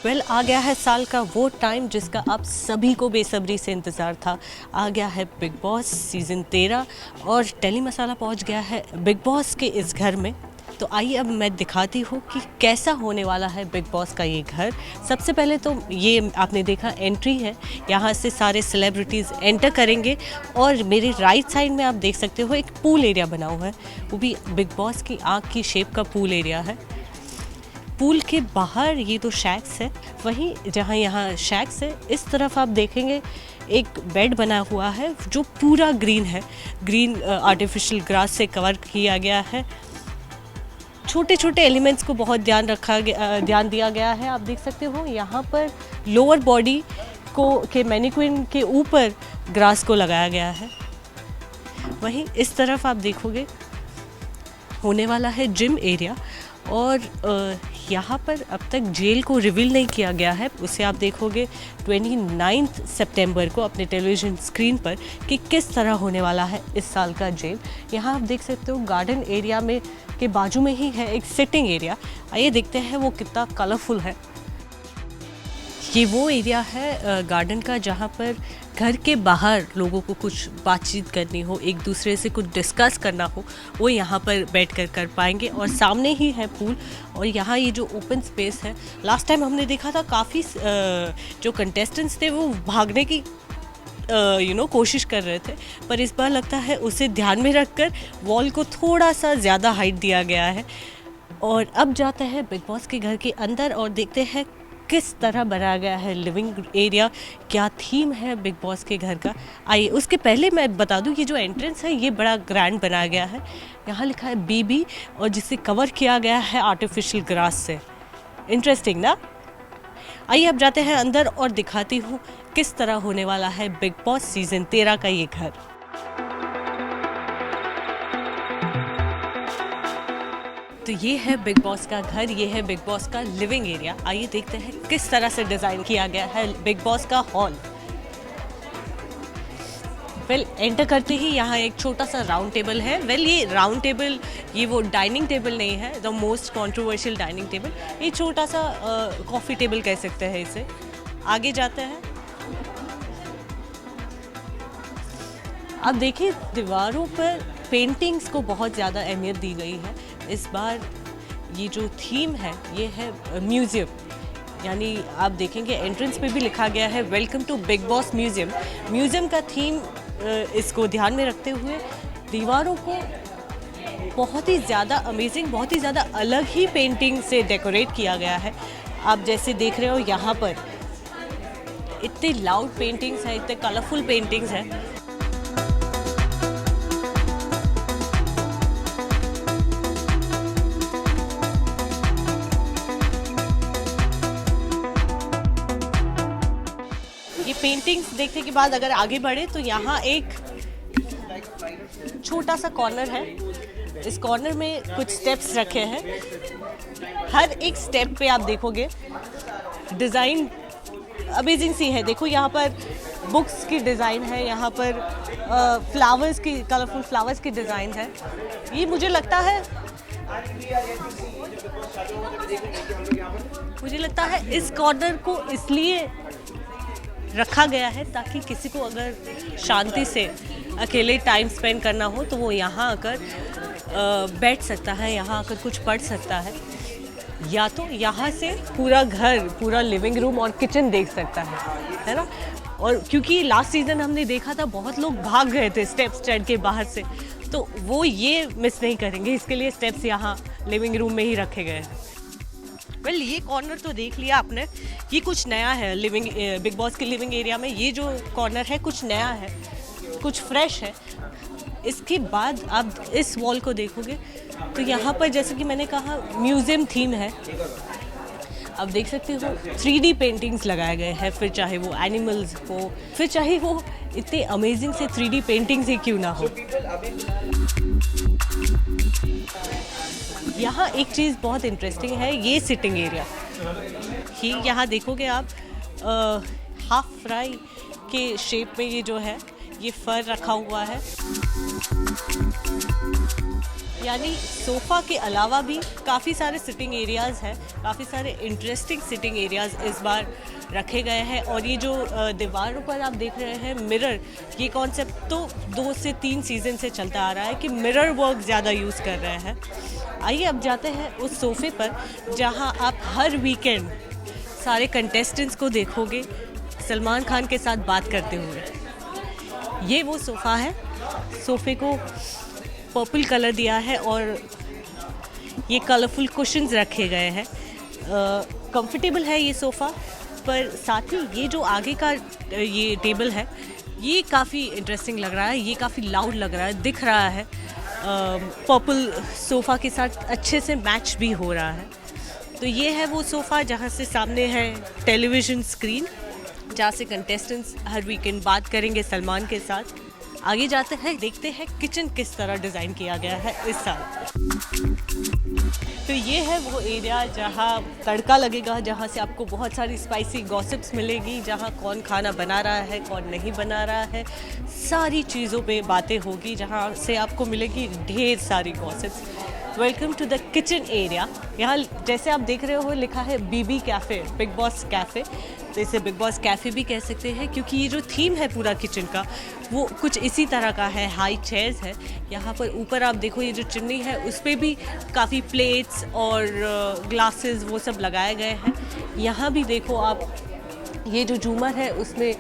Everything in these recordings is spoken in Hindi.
आ गया है साल का वो टाइम जिसका आप सभी को बेसब्री से इंतज़ार था। आ गया है बिग बॉस सीज़न 13 और टेली मसाला पहुंच गया है बिग बॉस के इस घर में। तो आइए अब मैं दिखाती हूँ कि कैसा होने वाला है बिग बॉस का ये घर। सबसे पहले तो ये आपने देखा एंट्री है, यहाँ से सारे सेलिब्रिटीज़ एंटर करेंगे और मेरे राइट साइड में आप देख सकते हो एक पूल एरिया बना हुआ है, वो भी बिग बॉस की आँख की शेप का पूल एरिया है। पूल के बाहर ये तो शैक्स है, वहीं जहाँ यहाँ शैक्स है इस तरफ आप देखेंगे एक बेड बना हुआ है जो पूरा ग्रीन है। ग्रीन आर्टिफिशियल ग्रास से कवर किया गया है। छोटे छोटे एलिमेंट्स को बहुत ध्यान दिया गया है। आप देख सकते हो यहाँ पर लोअर बॉडी को के मैनिक्विन के ऊपर ग्रास को लगाया गया है। वहीं इस तरफ आप देखोगे होने वाला है जिम एरिया और यहाँ पर अब तक जेल को रिवील नहीं किया गया है। उसे आप देखोगे 29 सितंबर को अपने टेलीविज़न स्क्रीन पर कि किस तरह होने वाला है इस साल का जेल। यहाँ आप देख सकते हो गार्डन एरिया में के बाजू में ही है एक सिटिंग एरिया। आइए देखते हैं वो कितना कलरफुल है। ये वो एरिया है गार्डन का जहाँ पर घर के बाहर लोगों को कुछ बातचीत करनी हो, एक दूसरे से कुछ डिस्कस करना हो, वो यहाँ पर बैठ कर पाएंगे। और सामने ही है पूल और यहाँ ये जो ओपन स्पेस है, लास्ट टाइम हमने देखा था काफ़ी जो कंटेस्टेंट्स थे वो भागने की कोशिश कर रहे थे, पर इस बार लगता है उसे ध्यान में रखकर वॉल को थोड़ा सा ज़्यादा हाइट दिया गया है। और अब जाते हैं बिग बॉस के घर के अंदर और देखते हैं किस तरह बनाया गया है लिविंग एरिया, क्या थीम है बिग बॉस के घर का। आइए उसके पहले मैं बता दूं, ये जो एंट्रेंस है ये बड़ा ग्रैंड बनाया गया है। यहाँ लिखा है बीबी और जिसे कवर किया गया है आर्टिफिशियल ग्रास से। इंटरेस्टिंग ना। आइए अब जाते हैं अंदर और दिखाती हूँ किस तरह होने वाला है बिग बॉस सीज़न 13 का ये घर। तो ये है बिग बॉस का घर, ये है बिग बॉस का लिविंग एरिया। आइए देखते हैं किस तरह से डिज़ाइन किया गया है बिग बॉस का हॉल। एंटर करते ही यहाँ एक छोटा सा राउंड टेबल है। ये राउंड टेबल ये वो डाइनिंग टेबल नहीं है, the most controversial dining table. ये छोटा सा कॉफ़ी टेबल कह सकते हैं इसे। आगे जाते हैं। अब देखिए दीवारों पर पेंटिंग्स को बहुत ज़्यादा अहमियत दी गई है। इस बार ये जो थीम है ये है म्यूज़ियम, यानी आप देखेंगे एंट्रेंस पे भी लिखा गया है welcome to Bigg Boss museum. Museum का थीम इसको ध्यान में रखते हुए दीवारों को बहुत ही ज़्यादा अमेजिंग, बहुत ही ज़्यादा अलग ही पेंटिंग से डेकोरेट किया गया है। आप जैसे देख रहे हो यहाँ पर इतने लाउड पेंटिंग्स हैं, इतने कलरफुल पेंटिंग्स हैं। ये पेंटिंग्स देखने के बाद अगर आगे बढ़े तो यहाँ एक छोटा सा कॉर्नर है। इस कॉर्नर में कुछ स्टेप्स रखे हैं। हर एक स्टेप पे आप देखोगे डिज़ाइन अमेजिंग सी है। देखो यहाँ पर बुक्स की डिज़ाइन है, यहाँ पर फ्लावर्स की, कलरफुल फ्लावर्स की डिज़ाइन है। ये मुझे लगता है इस कॉर्नर को इसलिए रखा गया है ताकि किसी को अगर शांति से अकेले टाइम स्पेंड करना हो तो वो यहाँ आकर बैठ सकता है, यहाँ आकर कुछ पढ़ सकता है, या तो यहाँ से पूरा घर, पूरा लिविंग रूम और किचन देख सकता है ना। और क्योंकि लास्ट सीज़न हमने देखा था बहुत लोग भाग गए थे स्टेप्स चढ़ के बाहर से, तो वो ये मिस नहीं करेंगे, इसके लिए स्टेप्स यहाँ लिविंग रूम में ही रखे गए हैं। ये कॉर्नर तो देख लिया आपने, ये कुछ नया है बिग बॉस के लिविंग एरिया में। ये जो कॉर्नर है कुछ नया है, कुछ फ्रेश है। इसके बाद आप इस वॉल को देखोगे तो यहाँ पर जैसे कि मैंने कहा म्यूज़ियम थीम है। आप देख सकते हो 3D पेंटिंग्स लगाए गए हैं, फिर चाहे वो एनिमल्स हो, फिर चाहे वो इतने अमेजिंग से 3D पेंटिंग्स ही क्यों ना हो। यहाँ एक चीज़ बहुत इंटरेस्टिंग है, ये सिटिंग एरिया ही। यहाँ देखोगे आप हाफ फ्राई के शेप में ये जो है ये फर रखा हुआ है। यानी सोफ़ा के अलावा भी काफ़ी सारे सिटिंग एरियाज़ हैं, काफ़ी सारे इंटरेस्टिंग सिटिंग एरियाज़ इस बार रखे गए हैं। और ये जो दीवारों पर आप देख रहे हैं मिरर, ये कॉन्सेप्ट तो 2 से 3 सीज़न से चलता आ रहा है कि मिरर वर्क ज़्यादा यूज़ कर रहे हैं। आइए अब जाते हैं उस सोफ़े पर जहां आप हर वीकेंड सारे कंटेस्टेंट्स को देखोगे सलमान खान के साथ बात करते हुए। ये वो सोफ़ा है, सोफ़े को पर्पल कलर दिया है और ये कलरफुल कुशन्स रखे गए हैं। कंफर्टेबल है ये सोफ़ा, पर साथ ही ये जो आगे का ये टेबल है ये काफ़ी इंटरेस्टिंग लग रहा है, ये काफ़ी लाउड लग रहा है, दिख रहा है। पर्पल सोफ़ा के साथ अच्छे से मैच भी हो रहा है। तो ये है वो सोफ़ा जहाँ से सामने है टेलीविज़न स्क्रीन, जहाँ से कंटेस्टेंट्स हर वीकेंड बात करेंगे सलमान के साथ। आगे जाते हैं, देखते हैं किचन किस तरह डिज़ाइन किया गया है इस साल। तो ये है वो एरिया जहाँ तड़का लगेगा, जहाँ से आपको बहुत सारी स्पाइसी गॉसिप्स मिलेगी, जहाँ कौन खाना बना रहा है कौन नहीं बना रहा है, सारी चीज़ों पे बातें होगी, जहाँ से आपको मिलेगी ढेर सारी gossips. Welcome to the kitchen area. यहाँ जैसे आप देख रहे हो लिखा है BB cafe, Bigg Boss cafe. तो इसे बिग बॉस कैफ़े भी कह सकते हैं क्योंकि ये जो थीम है पूरा किचन का वो कुछ इसी तरह का है। हाई चेयर्स है यहाँ पर, ऊपर आप देखो ये जो चिमनी है उस पर भी काफ़ी प्लेट्स और ग्लासेस वो सब लगाए गए हैं। यहाँ भी देखो आप, ये जो झूमर है उसमें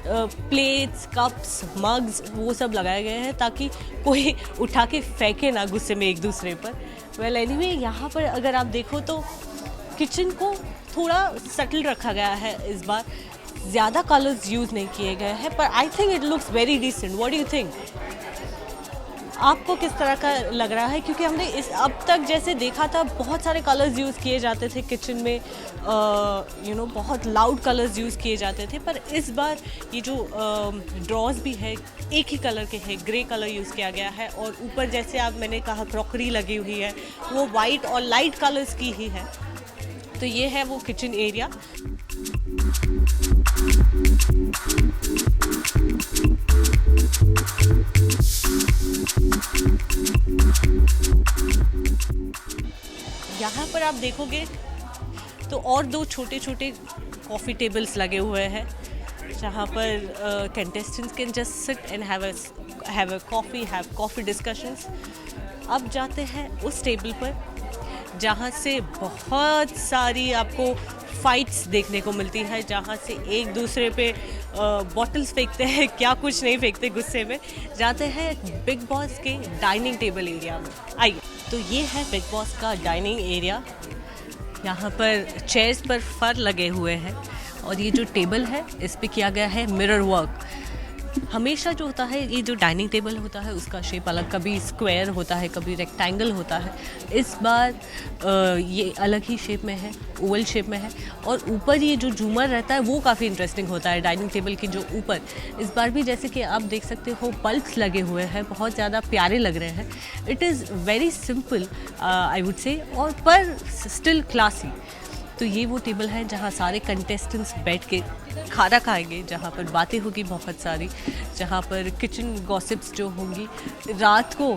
प्लेट्स, कप्स, मग्स वो सब लगाए गए हैं ताकि कोई उठा के फेंके ना गुस्से में एक दूसरे पर। वेल एनीवे, यहाँ पर अगर आप देखो तो किचन को थोड़ा सटल रखा गया है इस बार, ज़्यादा कलर्स यूज़ नहीं किए गए हैं, पर I think it looks very decent. What do you think? आपको किस तरह का लग रहा है? क्योंकि हमने इस अब तक जैसे देखा था बहुत सारे कलर्स यूज़ किए जाते थे किचन में, बहुत लाउड कलर्स यूज़ किए जाते थे, पर इस बार ये जो ड्रॉज भी है एक ही कलर के हैं, ग्रे कलर यूज़ किया गया है। और ऊपर जैसे आप मैंने कहा क्रॉकरी लगी हुई है वो वाइट और लाइट कलर्स की ही है। तो ये है वो किचन एरिया। यहाँ पर आप देखोगे तो और 2 छोटे छोटे कॉफ़ी टेबल्स लगे हुए हैं जहाँ पर contestants can just sit and have a coffee discussions. अब जाते हैं उस टेबल पर जहाँ से बहुत सारी आपको फाइट्स देखने को मिलती है, जहाँ से एक दूसरे पे बॉटल्स फेंकते हैं, क्या कुछ नहीं फेंकते गुस्से में। जाते हैं बिग बॉस के डाइनिंग टेबल एरिया में। आइए, तो ये है बिग बॉस का डाइनिंग एरिया। यहाँ पर चेयर्स पर फर लगे हुए हैं और ये जो टेबल है इस पे किया गया है मिरर वर्क। हमेशा जो होता है ये जो डाइनिंग टेबल होता है उसका शेप अलग, कभी स्क्वायर होता है कभी रेक्टेंगल होता है। इस बार ये अलग ही शेप में है, ओवल शेप में है। और ऊपर ये जो झूमर रहता है वो काफ़ी इंटरेस्टिंग होता है डाइनिंग टेबल के जो ऊपर। इस बार भी जैसे कि आप देख सकते हो बल्ब्स लगे हुए हैं, बहुत ज़्यादा प्यारे लग रहे हैं। It is very simple I would say, और पर स्टिल क्लासी। तो ये वो टेबल है जहाँ सारे कंटेस्टेंट्स बैठ के खाना खाएंगे, जहाँ पर बातें होगी बहुत सारी, जहाँ पर किचन गॉसिप्स जो होंगी, रात को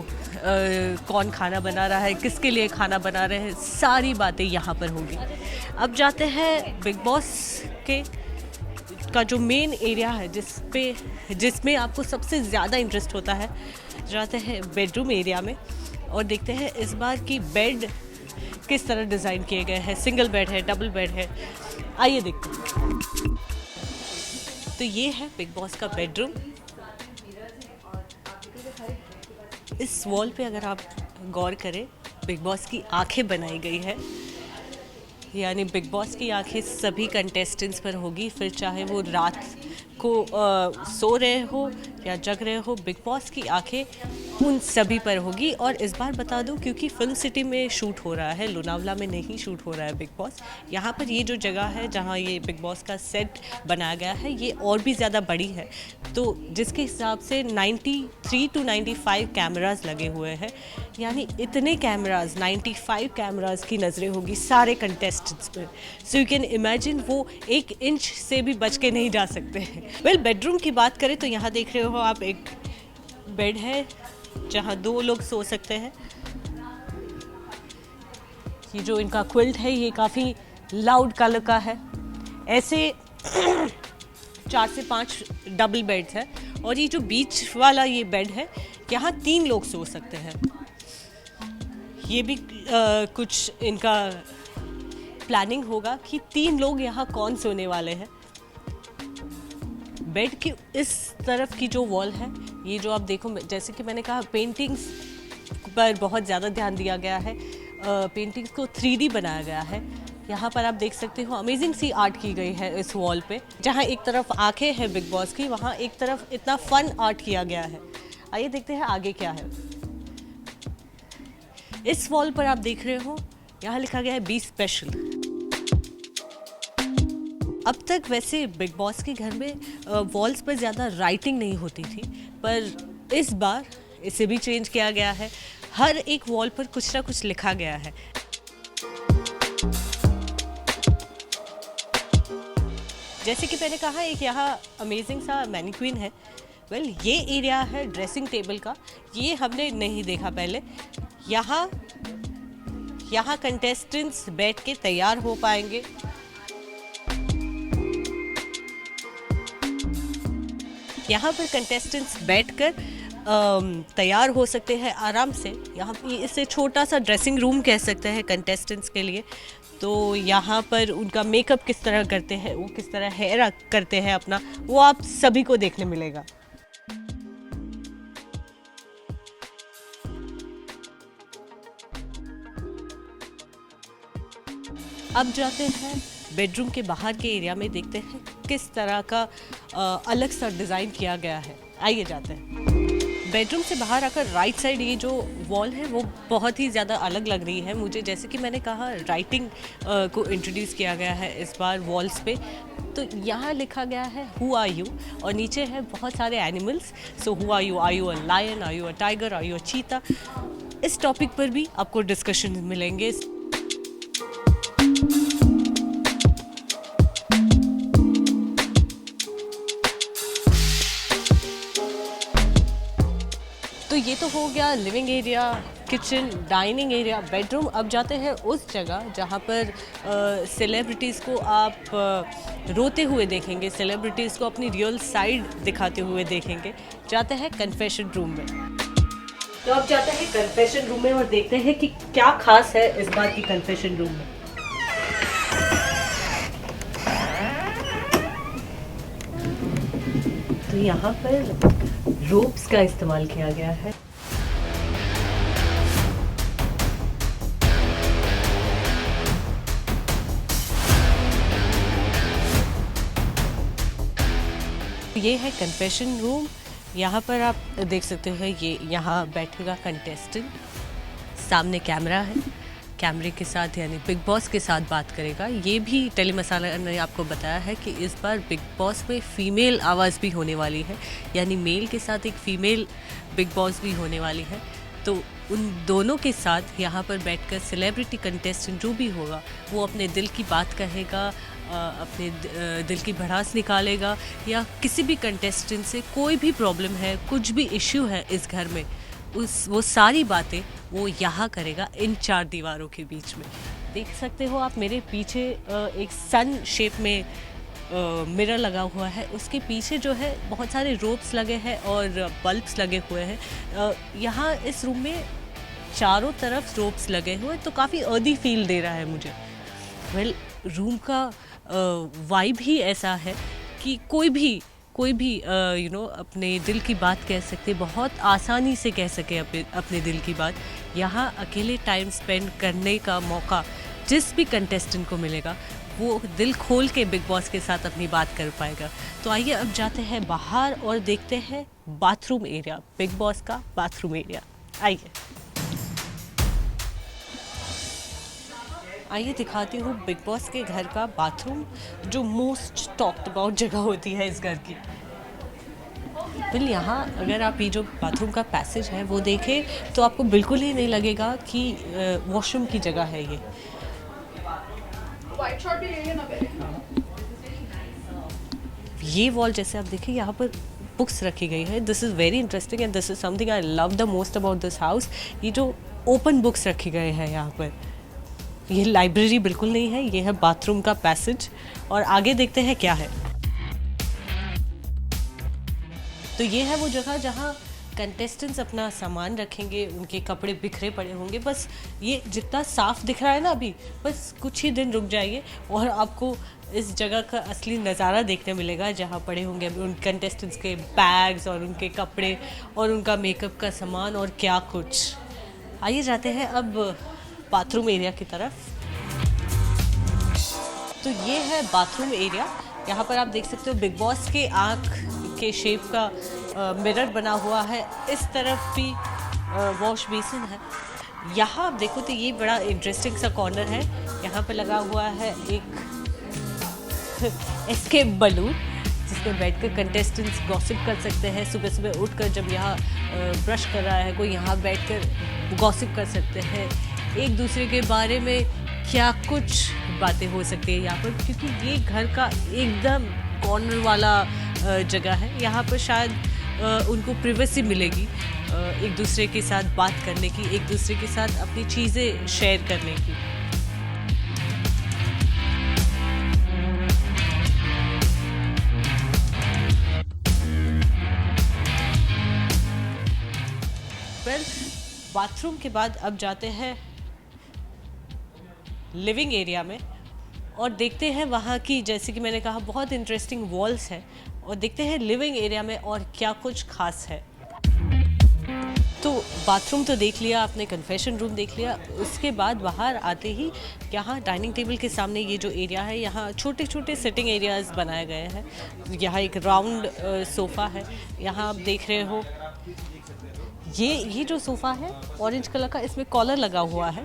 कौन खाना बना रहा है, किसके लिए खाना बना रहे हैं, सारी बातें यहाँ पर होंगी। अब जाते हैं बिग बॉस के का जो मेन एरिया है जिसमें आपको सबसे ज़्यादा इंटरेस्ट होता है। जाते हैं बेडरूम एरिया में और देखते हैं इस बार की बेड किस तरह डिज़ाइन किए गए हैं। सिंगल बेड है, डबल बेड है, आइए देखते हैं। तो ये है बिग बॉस का बेडरूम। इस वॉल पे अगर आप गौर करें बिग बॉस की आंखें बनाई गई है, यानी बिग बॉस की आंखें सभी कंटेस्टेंट्स पर होगी, फिर चाहे वो रात को सो रहे हो या जग रहे हो, बिग बॉस की आंखें उन सभी पर होगी। और इस बार बता दूं, क्योंकि फिल्म सिटी में शूट हो रहा है, लोनावला में नहीं शूट हो रहा है बिग बॉस। यहाँ पर ये जो जगह है जहाँ ये बिग बॉस का सेट बनाया गया है ये और भी ज़्यादा बड़ी है, तो जिसके हिसाब से 93 to 95 कैमरास लगे हुए हैं। यानी इतने कैमरास, 95 कैमरास की नज़रें होगी सारे कंटेस्टेंट्स पर। सो यू कैन इमेजिन वो 1 इंच से भी बच के नहीं जा सकते हैं। वेल, बेडरूम की बात करें तो यहाँ देख रहे हो आप एक बेड है जहाँ 2 लोग सो सकते हैं। ये जो इनका क्विल्ट है ये काफ़ी लाउड कलर का है। ऐसे 4 से 5 डबल बेड्स है और ये जो बीच वाला ये बेड है यहाँ 3 लोग सो सकते हैं। ये भी कुछ इनका प्लानिंग होगा कि 3 लोग यहाँ कौन सोने वाले हैं। बेड की इस तरफ की जो वॉल है, ये जो आप देखो, जैसे कि मैंने कहा पेंटिंग्स पर बहुत ज़्यादा ध्यान दिया गया है। पेंटिंग्स को 3D बनाया गया है। यहाँ पर आप देख सकते हो अमेजिंग सी आर्ट की गई है इस वॉल पे। जहाँ एक तरफ आंखें हैं बिग बॉस की, वहाँ एक तरफ इतना फन आर्ट किया गया है। आइए देखते हैं आगे क्या है। इस वॉल पर आप देख रहे हो यहाँ लिखा गया है बी स्पेशल। अब तक वैसे बिग बॉस के घर में वॉल्स पर ज़्यादा राइटिंग नहीं होती थी, पर इस बार इसे भी चेंज किया गया है। हर एक वॉल पर कुछ ना कुछ लिखा गया है। जैसे कि मैंने कहा, एक यहाँ अमेजिंग सा मैनीक्वीन है। ये एरिया है ड्रेसिंग टेबल का, ये हमने नहीं देखा पहले। यहाँ कंटेस्टेंट्स बैठ के तैयार हो पाएंगे। यहाँ पर कंटेस्टेंट्स बैठकर तैयार हो सकते हैं आराम से। यहाँ इसे छोटा सा ड्रेसिंग रूम कह सकते हैं कंटेस्टेंट्स के लिए। तो यहाँ पर उनका मेकअप किस तरह करते हैं, वो किस तरह हेयर करते हैं अपना, वो आप सभी को देखने मिलेगा। अब जाते हैं बेडरूम के बाहर के एरिया में, देखते हैं किस तरह का अलग सा डिज़ाइन किया गया है। आइए जाते हैं। बेडरूम से बाहर आकर राइट साइड ये जो वॉल है वो बहुत ही ज़्यादा अलग लग रही है मुझे। जैसे कि मैंने कहा, राइटिंग को इंट्रोड्यूस किया गया है इस बार वॉल्स पे। तो यहाँ लिखा गया है हु आर यू, और नीचे है बहुत सारे animals. So who are you a lion, are you a tiger, are you a cheetah. इस टॉपिक पर भी आपको डिस्कशन मिलेंगे। तो ये तो हो गया living area, kitchen, dining area, bedroom. अब जाते हैं उस जगह जहाँ पर सेलिब्रिटीज़ को आप रोते हुए देखेंगे, सेलिब्रिटीज़ को अपनी रियल साइड दिखाते हुए देखेंगे। जाते हैं कन्फेशन रूम में। तो अब जाते हैं कन्फेशन रूम में और देखते हैं कि क्या खास है इस बार की कन्फेशन रूम में। तो यहाँ पर रोप्स का इस्तेमाल किया गया है। ये है कन्फेशन रूम। यहाँ पर आप देख सकते हो, ये यहाँ बैठेगा कंटेस्टेंट, सामने कैमरा है, कैमरे के साथ यानी बिग बॉस के साथ बात करेगा। ये भी टेली मसाला ने आपको बताया है कि इस बार बिग बॉस में फ़ीमेल आवाज़ भी होने वाली है, यानी मेल के साथ एक फ़ीमेल बिग बॉस भी होने वाली है। तो उन दोनों के साथ यहाँ पर बैठकर सेलिब्रिटी कंटेस्टेंट जो भी होगा वो अपने दिल की बात कहेगा, अपने दिल की भड़ास निकालेगा, या किसी भी कंटेस्टेंट से कोई भी प्रॉब्लम है, कुछ भी इश्यू है इस घर में, वो सारी बातें वो यहाँ करेगा इन 4 दीवारों के बीच में। देख सकते हो आप मेरे पीछे एक सन शेप में मिरर लगा हुआ है, उसके पीछे जो है बहुत सारे रोप्स लगे हैं और बल्ब्स लगे हुए हैं। यहाँ इस रूम में चारों तरफ रोप्स लगे हुए, तो काफ़ी अर्दी फील दे रहा है मुझे। रूम का वाइब ही ऐसा है कि कोई भी अपने दिल की बात कह सकते, बहुत आसानी से कह सके अपने दिल की बात। यहाँ अकेले टाइम स्पेंड करने का मौका जिस भी कंटेस्टेंट को मिलेगा वो दिल खोल के बिग बॉस के साथ अपनी बात कर पाएगा। तो आइए अब जाते हैं बाहर और देखते हैं बाथरूम एरिया, बिग बॉस का बाथरूम एरिया। आइए दिखाती हूँ बिग बॉस के घर का बाथरूम, जो मोस्ट टॉक्ड अबाउट जगह होती है इस घर की। यहाँ अगर आप ये जो बाथरूम का पैसेज है वो देखें तो आपको बिल्कुल ही नहीं लगेगा कि वॉशरूम की जगह है ये। ये वॉल जैसे आप देखिए यहाँ पर बुक्स रखी गई है। This is very interesting and this is something I love the most about this house. ये जो ओपन बुक्स रखे गए हैं यहाँ पर, ये लाइब्रेरी बिल्कुल नहीं है, ये है बाथरूम का पैसेज। और आगे देखते हैं क्या है। तो ये है वो जगह जहाँ कंटेस्टेंट्स अपना सामान रखेंगे, उनके कपड़े बिखरे पड़े होंगे। बस ये जितना साफ दिख रहा है ना अभी, बस कुछ ही दिन रुक जाइए और आपको इस जगह का असली नज़ारा देखने मिलेगा, जहाँ पड़े होंगे उन कंटेस्टेंट्स के बैग्स और उनके कपड़े और उनका मेकअप का सामान और क्या कुछ। आइए जाते हैं अब बाथरूम एरिया की तरफ। तो ये है बाथरूम एरिया। यहाँ पर आप देख सकते हो बिग बॉस के आँख के शेप का मिरर बना हुआ है। इस तरफ भी वॉश बेसिन है। यहाँ आप देखो तो ये बड़ा इंटरेस्टिंग सा कॉर्नर है। यहाँ पे लगा हुआ है एक एस्केप बलून, जिसमें बैठकर कंटेस्टेंट्स गॉसिप कर सकते हैं। सुबह सुबह उठकर जब यहाँ ब्रश कर रहा है कोई, यहाँ बैठकर गॉसिप कर सकते हैं एक दूसरे के बारे में। क्या कुछ बातें हो सकती है यहाँ पर, क्योंकि ये घर का एकदम कॉर्नर वाला जगह है। यहाँ पर शायद उनको प्राइवेसी मिलेगी एक दूसरे के साथ बात करने की, एक दूसरे के साथ अपनी चीज़ें शेयर करने की। बाथरूम के बाद अब जाते हैं लिविंग एरिया में और देखते हैं वहाँ की, जैसे कि मैंने कहा, बहुत इंटरेस्टिंग वॉल्स हैं। और देखते हैं लिविंग एरिया में और क्या कुछ खास है। तो बाथरूम तो देख लिया आपने, कन्फेशन रूम देख लिया। उसके बाद बाहर आते ही यहाँ डाइनिंग टेबल के सामने ये जो एरिया है, यहाँ छोटे छोटे सिटिंग एरियाज़ बनाए गए हैं। यहाँ एक राउंड सोफ़ा है, यहाँ आप देख रहे हो। ये जो सोफ़ा है ऑरेंज कलर का, इसमें कॉलर लगा हुआ है,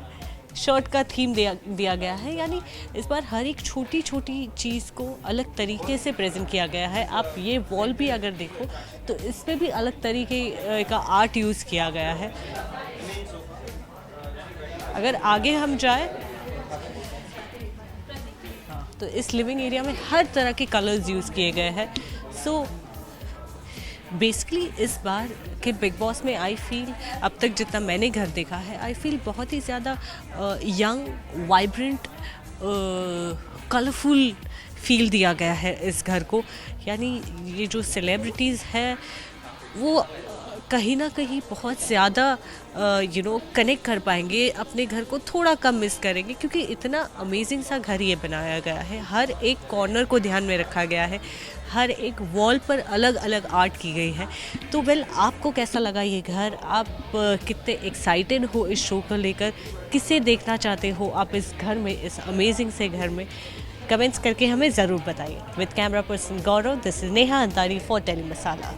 शर्ट का थीम दिया गया है। यानी इस बार हर एक छोटी छोटी चीज़ को अलग तरीके से प्रेजेंट किया गया है। आप ये वॉल भी अगर देखो तो इसमें भी अलग तरीके का आर्ट यूज़ किया गया है। अगर आगे हम जाए तो इस लिविंग एरिया में हर तरह के कलर्स यूज़ किए गए हैं। सो बेसिकली इस बार के बिग बॉस में आई फील, अब तक जितना मैंने घर देखा है, आई फील बहुत ही ज़्यादा यंग, वाइब्रेंट, कलरफुल फील दिया गया है इस घर को। यानी ये जो सेलिब्रिटीज़ हैं वो कहीं ना कहीं बहुत ज़्यादा कनेक्ट कर पाएंगे, अपने घर को थोड़ा कम मिस करेंगे, क्योंकि इतना अमेजिंग सा घर ये बनाया गया है। हर एक कॉर्नर को ध्यान में रखा गया है, हर एक वॉल पर अलग अलग आर्ट की गई है। तो आपको कैसा लगा ये घर? आप कितने एक्साइटेड हो इस शो को लेकर? किसे देखना चाहते हो आप इस घर में, इस अमेजिंग से घर में? कमेंट्स करके हमें ज़रूर बताइए। With camera person Gaurav, this is Neha Antari for Telly masala.